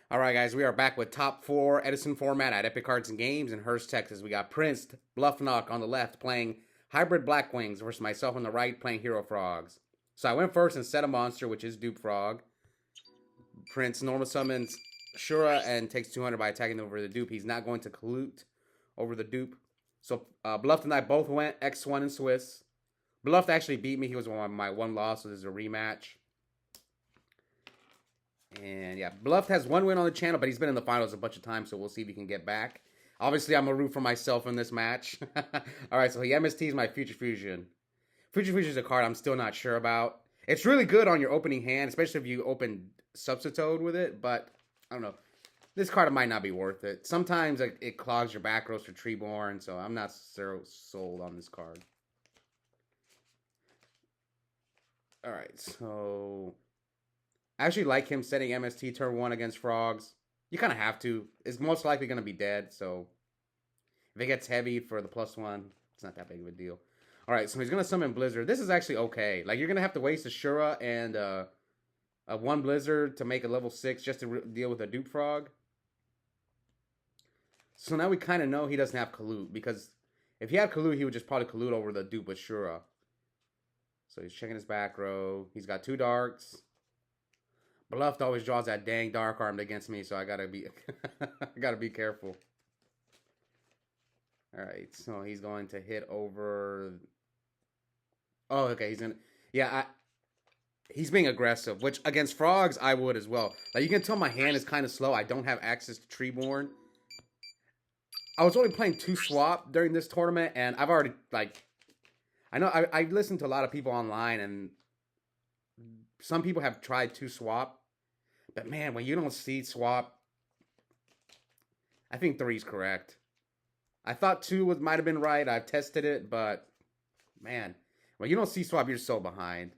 All right, guys, we are back with top four Edison Format at Epic Cards and Games in Hurst, Texas. We got Prince Bluffednoc on the left playing Hybrid Blackwings versus myself on the right playing Hero Frogs. So I went first and set a monster, which is Dupe Frog. Prince normal summons Shura and takes 200 by attacking over the dupe. He's not going to collude over the dupe. So Bluffed and I both went X1 in Swiss. Bluffed actually beat me. He was my one loss, so this is a rematch. And yeah, Bluffed has one win on the channel, but he's been in the finals a bunch of times, so we'll see if he can get back. Obviously, I'm going to root for myself in this match. All right, so he MSTs my Future Fusion. Future Fusion is a card I'm still not sure about. It's really good on your opening hand, especially if you open Substitute with it, but I don't know. This card might not be worth it. Sometimes it clogs your back rows for Treeborn, so I'm not so sold on this card. All right, so I actually like him setting MST turn 1 against Frogs. You kind of have to. It's most likely going to be dead, so if it gets heavy for the +1, it's not that big of a deal. All right, so he's going to summon Blizzard. This is actually okay. Like, you're going to have to waste a Shura and a 1 Blizzard to make a level 6 just to deal with a Dupe Frog. So now we kind of know he doesn't have Collude, because if he had Collude, he would just probably Collude over the Dupe with Shura. So he's checking his back row. He's got 2 Darks. Bluffed always draws that dang Dark Armed against me, so I gotta be I gotta be careful. Alright, so he's going to hit over. Oh, okay, he's gonna. Yeah, he's being aggressive, which against Frogs I would as well. Like, you can tell my hand is kind of slow. I don't have access to Treeborn. I was only playing 2 swap during this tournament, and I've already, like, I know I listened to a lot of people online, and some people have tried 2 swap, but man, when you don't see swap, I think 3 is correct. I thought 2 might have been right. I've tested it, but man, when you don't see swap, you're so behind.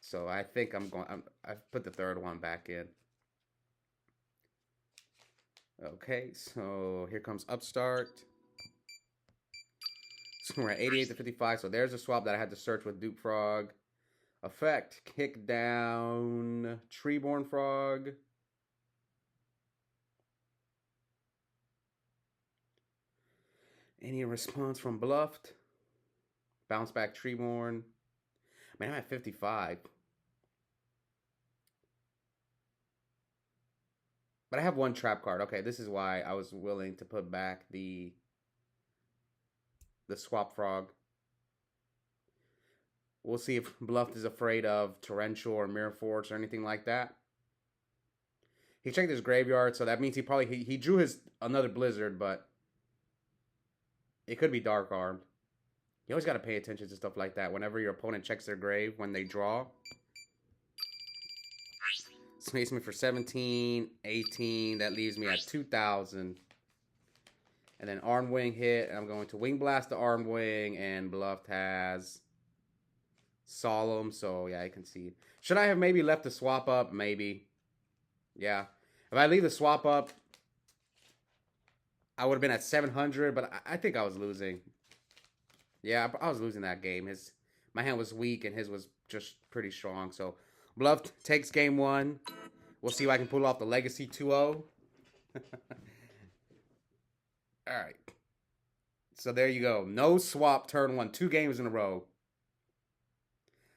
So I think I've put the 3rd one back in. Okay, so here comes Upstart. So we're at 88 to 55. So there's a swap that I had to search with Dupe Frog. Effect, kick down Treeborn Frog. Any response from Bluffed? Bounce back Treeborn. Man, I'm at 55. But I have 1 trap card. Okay, this is why I was willing to put back the swap frog. We'll see if Bluffed is afraid of Torrential or Mirror Force or anything like that. He checked his graveyard, so that means he drew his another Blizzard, but it could be Dark Armed. You always got to pay attention to stuff like that whenever your opponent checks their grave when they draw. Space me for 17, 18. That leaves me at 2,000. And then Armed Wing hit. And I'm going to Wing Blast the Armed Wing. And Bluffed has Solemn. So, yeah, you can see. Should I have maybe left the swap up? Maybe. Yeah. If I leave the swap up, I would have been at 700. But I think I was losing. Yeah, I was losing that game. My hand was weak and his was just pretty strong. So, Bluffed takes game 1. We'll see if I can pull off the Legacy 2-0. Alright. So there you go. No swap turn 1. 2 games in a row.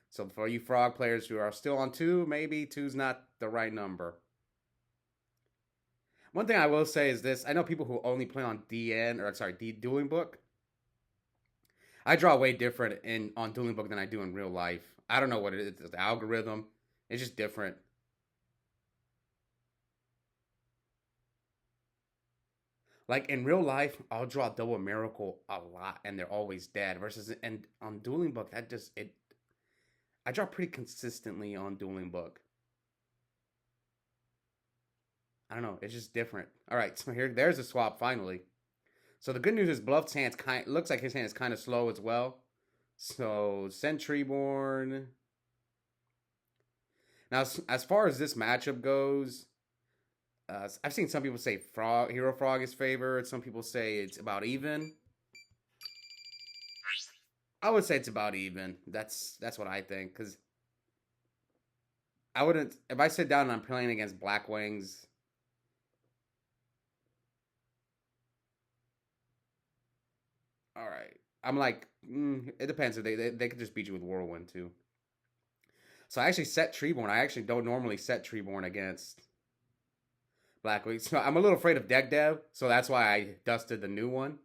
So for you Frog players who are still on 2, maybe 2's not the right number. One thing I will say is this. I know people who only play on Dueling Book. I draw way different on Dueling Book than I do in real life. I don't know what it is. It's the algorithm. It's just different. Like, in real life, I'll draw Double Miracle a lot, and they're always dead. And on Dueling Book, I draw pretty consistently on Dueling Book. I don't know. It's just different. All right, so there's a swap, finally. So the good news is Bluffed's hand looks like his hand is kind of slow as well. So, Sentryborn. Now, as far as this matchup goes, I've seen some people say Hero Frog is favored. Some people say it's about even. I would say it's about even. That's what I think. Because I wouldn't... If I sit down and I'm playing against Blackwings, All right. I'm like, it depends. If they could just beat you with Whirlwind too. So I actually set Treeborn. I actually don't normally set Treeborn against Blackwings. So I'm a little afraid of deck dev, so that's why I dusted the new one.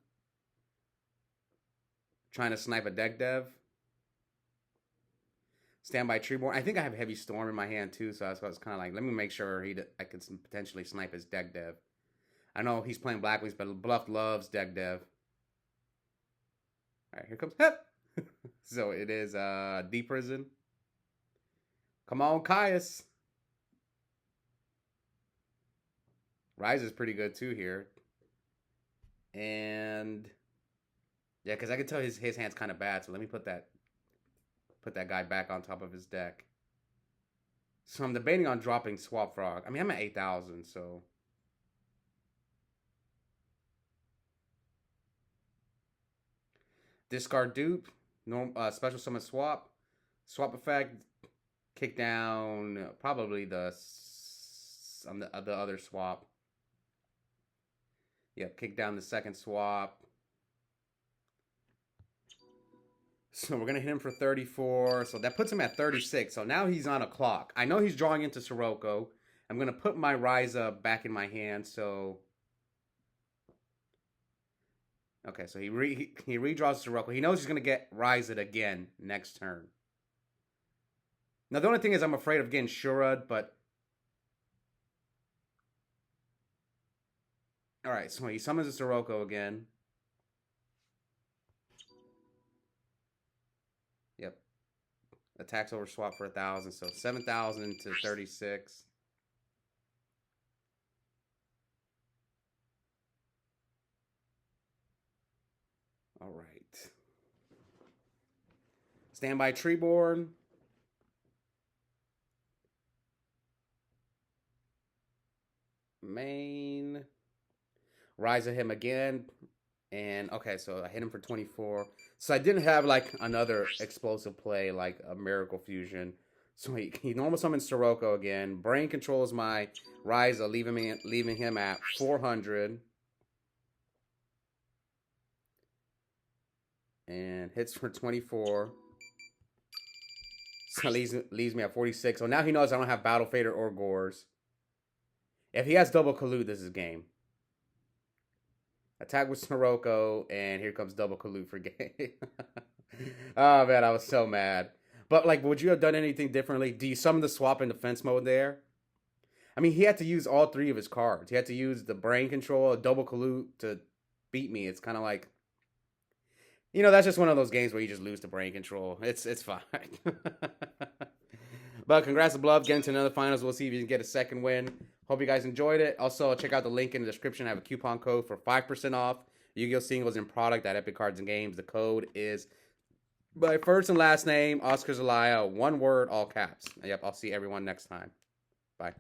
Trying to snipe a deck dev. Standby Treeborn. I think I have Heavy Storm in my hand too, so I was kind of like, let me make sure I could potentially snipe his deck dev. I know he's playing Blackwings, but Bluff loves deck dev. All right, here comes Hep. So it is Deep Prison. Come on, Caius. Rise is pretty good too here. And yeah, because I can tell his hand's kind of bad, so let me put that guy back on top of his deck. So I'm debating on dropping Swap Frog. I mean, I'm at 8,000, so discard dupe, special summon swap, swap effect, kick down probably the other swap. Yep, kick down the second swap. So we're gonna hit him for 34. So that puts him at 36. So now he's on a clock. I know he's drawing into Sirocco. I'm gonna put my Ryza back in my hand. So okay, so he redraws Sirocco. He knows he's gonna get Ryza again next turn. Now the only thing is I'm afraid of getting Shurad, but all right. So he summons a Sirocco again. Yep. Attacks over swap for 1,000. So 7,000 to 36. All right. Standby Treeborn. Main. Rise at him again. And okay, so I hit him for 24. So I didn't have like another explosive play like a Miracle Fusion. So he normal summons Sirocco again. Brain controls my Ryza, leaving him at 400. And hits for 24. So leaves me at 46. So now he knows I don't have Battle Fader or Gores. If he has double Kalut, this is game. Attack with Sirocco, and here comes double Kalut for game. Oh, man, I was so mad. But, like, would you have done anything differently? Do you summon the swap in defense mode there? I mean, he had to use all 3 of his cards. He had to use the Brain Control, double Kalut to beat me. It's kind of like, you know, that's just one of those games where you just lose to Brain Control. It's fine. But congrats to Bluff, getting to another finals. We'll see if you can get a second win. Hope you guys enjoyed it. Also, check out the link in the description. I have a coupon code for 5% off Yu-Gi-Oh! Singles in product at Epic Cards and Games. The code is my first and last name, Oscar Zelaya, one word, all caps. Yep, I'll see everyone next time. Bye.